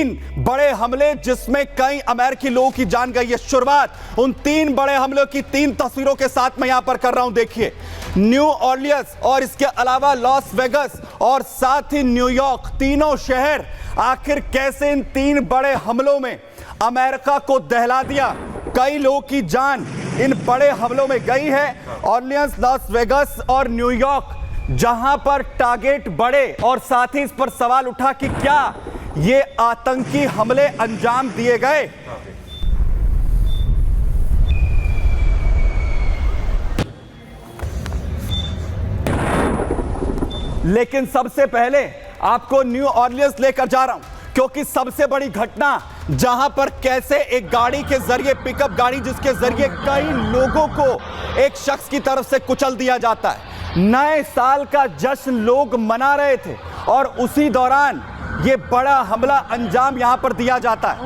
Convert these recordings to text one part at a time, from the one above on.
तीन बड़े हमले जिसमें कई अमेरिकी लोगों की जान गई है। शुरुआत उन तीन बड़े हमलों की तीन तस्वीरों के साथ मैं यहां पर कर रहा हूं। देखिए, न्यू ऑर्लियंस और इसके अलावा लॉस वेगस और साथ ही न्यूयॉर्क, तीनों शहर आखिर कैसे इन तीन बड़े हमलों में अमेरिका को दहला दिया। कई लोगों की जान इन बड़े हमलों में गई है। ऑर्लियंस, लॉस वेगस और न्यूयॉर्क, जहां पर टारगेट बढ़े और साथ ही इस पर सवाल उठा कि क्या ये आतंकी हमले अंजाम दिए गए। लेकिन सबसे पहले आपको न्यू ऑर्लियंस लेकर जा रहा हूं, क्योंकि सबसे बड़ी घटना जहां पर कैसे एक गाड़ी के जरिए, पिकअप गाड़ी जिसके जरिए कई लोगों को एक शख्स की तरफ से कुचल दिया जाता है। नए साल का जश्न लोग मना रहे थे और उसी दौरान ये बड़ा हमला अंजाम यहां पर दिया जाता है।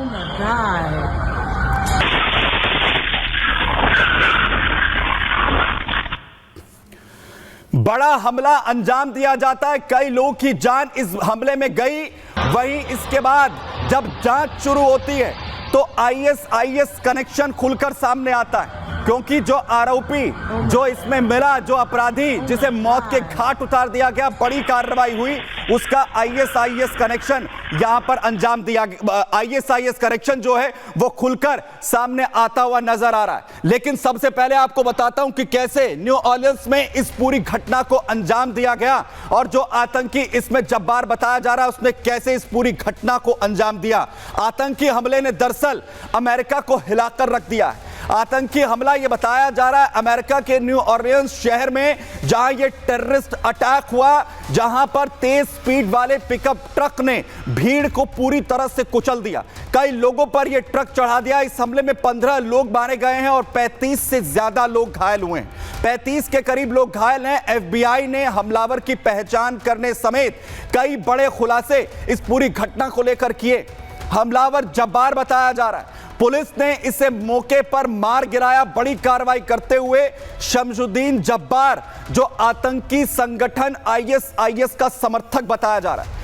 बड़ा हमला अंजाम दिया जाता है, कई लोगों की जान इस हमले में गई। वहीं इसके बाद जब जांच शुरू होती है तो आईएस कनेक्शन खुलकर सामने आता है, क्योंकि जो आरोपी, जो इसमें मिला, जो अपराधी जिसे मौत के घाट उतार दिया गया, बड़ी कार्रवाई हुई, उसका आईएस कनेक्शन यहां पर अंजाम दिया। आईएस कनेक्शन जो है वो खुलकर सामने आता हुआ नजर आ रहा है। लेकिन सबसे पहले आपको बताता हूं कि कैसे न्यू ऑर्लियंस में इस पूरी घटना को अंजाम दिया गया और जो आतंकी इसमें जब्बार बताया जा रहा है उसने कैसे इस पूरी घटना को अंजाम दिया। आतंकी हमले ने दरअसल अमेरिका को हिलाकर रख दिया है। आतंकी हमला यह बताया जा रहा है अमेरिका के न्यू ऑर्लियंस शहर में, जहां यह टेररिस्ट अटैक हुआ, जहां पर तेज स्पीड वाले पिकअप ट्रक ने भीड़ को पूरी तरह से कुचल दिया। कई लोगों पर यह ट्रक चढ़ा दिया। इस हमले में 15 लोग मारे गए हैं और 35 से ज्यादा लोग घायल हुए हैं। 35 के करीब लोग घायल हैं। एफबीआई ने हमलावर की पहचान करने समेत कई बड़े खुलासे इस पूरी घटना को लेकर किए। हमलावर जब्बार बताया जा रहा है। पुलिस ने इसे मौके पर मार गिराया। बड़ी कार्रवाई करते हुए शमसुद्दीन जब्बार, जो आतंकी संगठन आईएस का समर्थक बताया जा रहा है,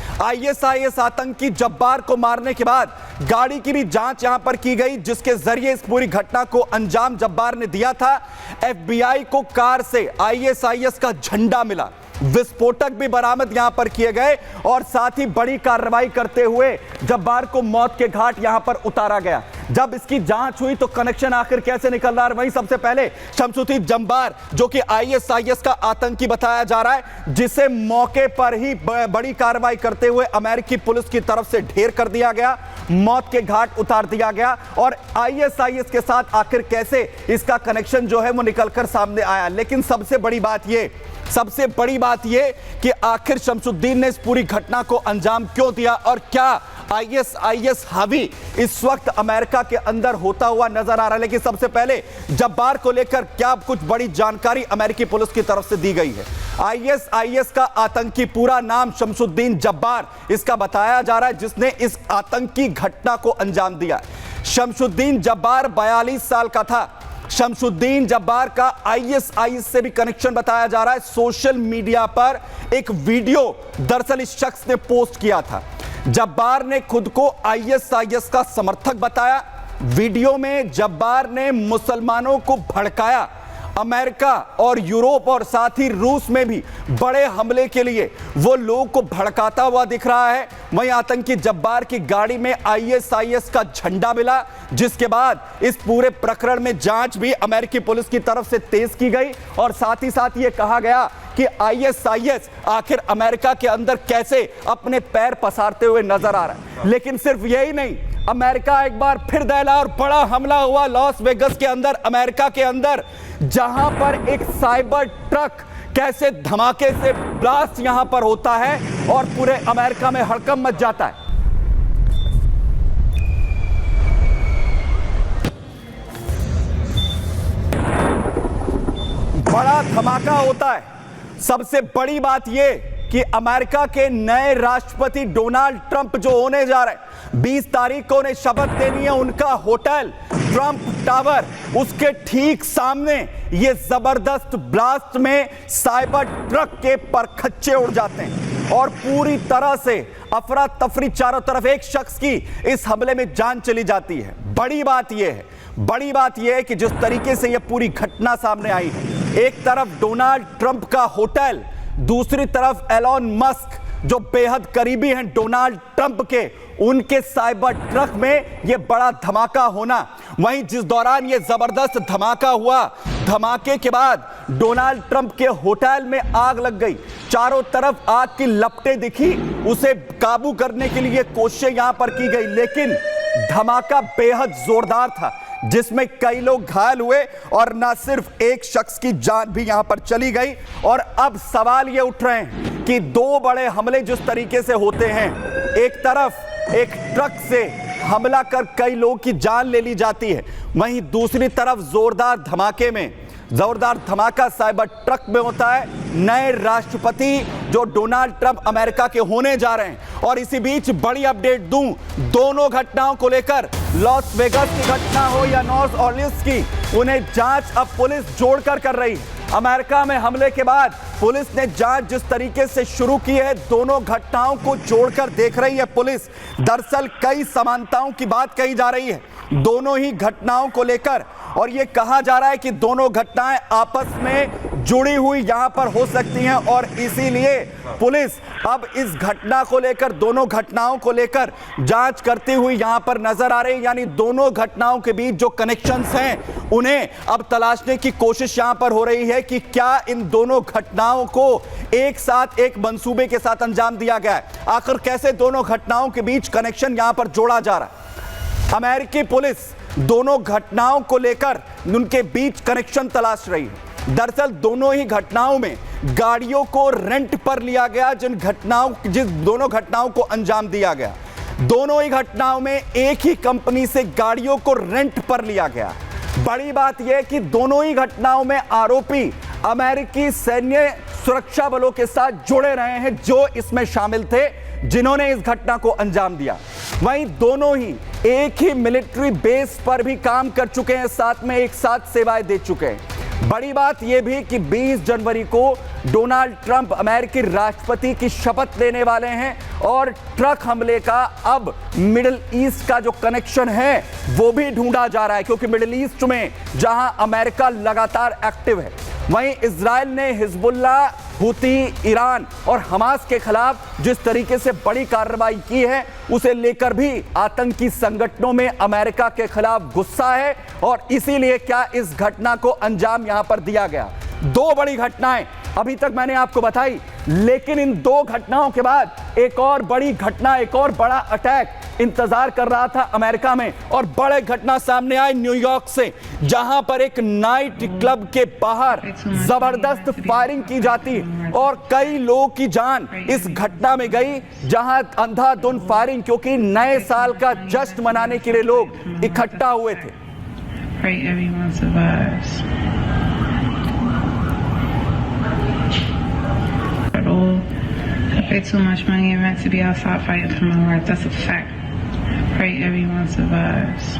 आईएस आतंकी जब्बार को मारने के बाद गाड़ी की भी जांच यहां पर की गई, जिसके जरिए इस पूरी घटना को अंजाम जब्बार ने दिया था। एफबीआई को कार से आईएस का झंडा मिला, विस्फोटक भी बरामद यहां पर किए गए और साथ ही बड़ी कार्रवाई करते हुए जब्बार को मौत के घाट यहां पर उतारा गया। जब इसकी जांच हुई तो कनेक्शन आखिर कैसे निकल रहा है, वहीं सबसे पहले शमसुद्दीन जब्बार, जो कि आईएस का आतंकी बताया जा रहा है, जिसे मौके पर ही बड़ी कार्रवाई करते हुए अमेरिकी पुलिस की तरफ से ढेर कर दिया गया, मौत के घाट उतार दिया गया। और आईएस के साथ आखिर कैसे इसका कनेक्शन जो है वो निकलकर सामने आया। लेकिन सबसे बड़ी बात यह कि आखिर शमसुद्दीन ने इस पूरी घटना को अंजाम क्यों दिया और क्या आईएस हावी इस वक्त अमेरिका के अंदर होता हुआ नजर आ रहा है। लेकिन सबसे पहले जब्बार को लेकर क्या कुछ बड़ी जानकारी अमेरिकी पुलिस की तरफ से दी गई है। आईएस का आतंकी पूरा नाम शमसुद्दीन जब्बार इसका बताया जा रहा है, जिसने इस आतंकी घटना को अंजाम दिया। शमसुद्दीन जब्बार 42 साल का था। शमसुद्दीन जब्बार का आईएस से भी कनेक्शन बताया जा रहा है। सोशल मीडिया पर एक वीडियो दरअसल इस शख्स ने पोस्ट किया था। जब्बार ने खुद को आईएस का समर्थक बताया। वीडियो में जब्बार ने मुसलमानों को भड़काया। अमेरिका और यूरोप और साथ ही रूस में भी बड़े हमले के लिए वो लोगों को भड़काता हुआ दिख रहा है। वहीं आतंकी जब्बार की गाड़ी में आईएस का झंडा मिला, जिसके बाद इस पूरे प्रकरण में जांच भी अमेरिकी पुलिस की तरफ से तेज की गई और साथ ही साथ ये कहा गया कि आईएस आखिर अमेरिका के अंदर कैसे अपने पैर पसारते हुए नजर आ रहा है। लेकिन सिर्फ यही नहीं, अमेरिका एक बार फिर दहला और बड़ा हमला हुआ लॉस वेगस के अंदर, अमेरिका के अंदर, जहां पर एक साइबर ट्रक कैसे धमाके से ब्लास्ट यहां पर होता है और पूरे अमेरिका में हड़कंप मच जाता है। बड़ा धमाका होता है। सबसे बड़ी बात यह कि अमेरिका के नए राष्ट्रपति डोनाल्ड ट्रंप जो होने जा रहे हैं, 20 तारीख को उन्हें शपथ देनी है। उनका होटल ट्रंप टावर, उसके ठीक सामने ये जबरदस्त ब्लास्ट में साइबर ट्रक के परखच्चे उड़ जाते हैं। और पूरी तरह से अफरा तफरी चारों तरफ। एक शख्स की इस हमले में जान चली जाती है। बड़ी बात यह है कि जिस तरीके से यह पूरी घटना सामने आई है, एक तरफ डोनाल्ड ट्रंप का होटल, दूसरी तरफ एलोन मस्क जो बेहद करीबी हैं डोनाल्ड ट्रंप के, उनके साइबर ट्रक में यह बड़ा धमाका होना। वहीं जिस दौरान यह जबरदस्त धमाका हुआ, धमाके के बाद डोनाल्ड ट्रंप के होटल में आग लग गई। चारों तरफ आग की लपटें दिखी। उसे काबू करने के लिए कोशिशें यहां पर की गई, लेकिन धमाका बेहद जोरदार था जिसमें कई लोग घायल हुए और ना सिर्फ एक शख्स की जान भी यहां पर चली गई। और अब सवाल ये उठ रहे हैं कि दो बड़े हमले जिस तरीके से होते हैं, एक तरफ एक ट्रक से हमला कर कई लोगों की जान ले ली जाती है, वहीं दूसरी तरफ जोरदार धमाका साइबर ट्रक में होता है। नए राष्ट्रपति जो डोनाल्ड ट्रंप अमेरिका के होने जा रहे हैं। और इसी बीच बड़ी अपडेट दूं दोनों घटनाओं को लेकर, लॉस वेगास की घटना हो या नॉर्थ ऑर्लियंस की, उन्हें जांच अब पुलिस जोड़कर कर रही है। अमेरिका में हमले के बाद पुलिस ने जांच जिस तरीके से शुरू की है, दोनों घटनाओं को जोड़कर देख रही है पुलिस। दरअसल कई समानताओं की बात कही जा रही है दोनों ही घटनाओं को लेकर, और यह कहा जा रहा है कि दोनों घटनाएं आपस में जुड़ी हुई यहां पर हो सकती हैं। और इसीलिए पुलिस अब इस घटना को लेकर, दोनों घटनाओं को लेकर जांच करती हुई यहां पर नजर आ रही है। यानी दोनों घटनाओं के बीच जो कनेक्शंस हैं उन्हें अब तलाशने की कोशिश यहां पर हो रही है कि क्या इन दोनों घटनाओं को एक साथ एक मंसूबे के साथ अंजाम दिया गया है। आखिर कैसे दोनों घटनाओं के बीच कनेक्शन यहां पर जोड़ा जा रहा है। अमेरिकी पुलिस दोनों घटनाओं को लेकर उनके बीच कनेक्शन तलाश रही है। दरअसल दोनों ही घटनाओं में गाड़ियों को रेंट पर लिया गया, जिस दोनों घटनाओं को अंजाम दिया गया, दोनों ही घटनाओं में एक ही कंपनी से गाड़ियों को रेंट पर लिया गया। बड़ी बात यह कि दोनों ही घटनाओं में आरोपी अमेरिकी सैन्य सुरक्षा बलों के साथ जुड़े रहे हैं जो इसमें शामिल थे, जिन्होंने इस घटना को अंजाम दिया। वहीं दोनों ही एक ही मिलिट्री बेस पर भी काम कर चुके हैं, साथ में एक साथ सेवाएं दे चुके हैं। बड़ी बात यह भी कि 20 जनवरी को डोनाल्ड ट्रंप अमेरिकी राष्ट्रपति की शपथ लेने वाले हैं और ट्रक हमले का अब मिडिल ईस्ट का जो कनेक्शन है वो भी ढूंढा जा रहा है, क्योंकि मिडिल ईस्ट में जहां अमेरिका लगातार एक्टिव है, वहीं इजराइल ने हिजबुल्ला, हूती, ईरान और हमास के खिलाफ जिस तरीके से बड़ी कार्रवाई की है, उसे लेकर भी आतंकी संगठनों में अमेरिका के खिलाफ गुस्सा है। और इसीलिए क्या इस घटना को अंजाम यहां पर दिया गया। दो बड़ी घटनाएं अभी तक मैंने आपको बताई, लेकिन इन दो घटनाओं के बाद एक और बड़ी घटना, एक और बड़ा अटैक इंतजार कर रहा था अमेरिका में। और बड़े घटना सामने आई न्यूयॉर्क से, जहां पर एक नाइट क्लब के बाहर जबरदस्त फायरिंग की जाती और कई लोगों की जान इस घटना में गई, जहां अंधाधुंध फायरिंग, क्योंकि नए साल का जश्न मनाने के लिए लोग इकट्ठा हुए थे। I pay too much money and meant to be outside fighting for my life. That's a fact. Pray everyone survives.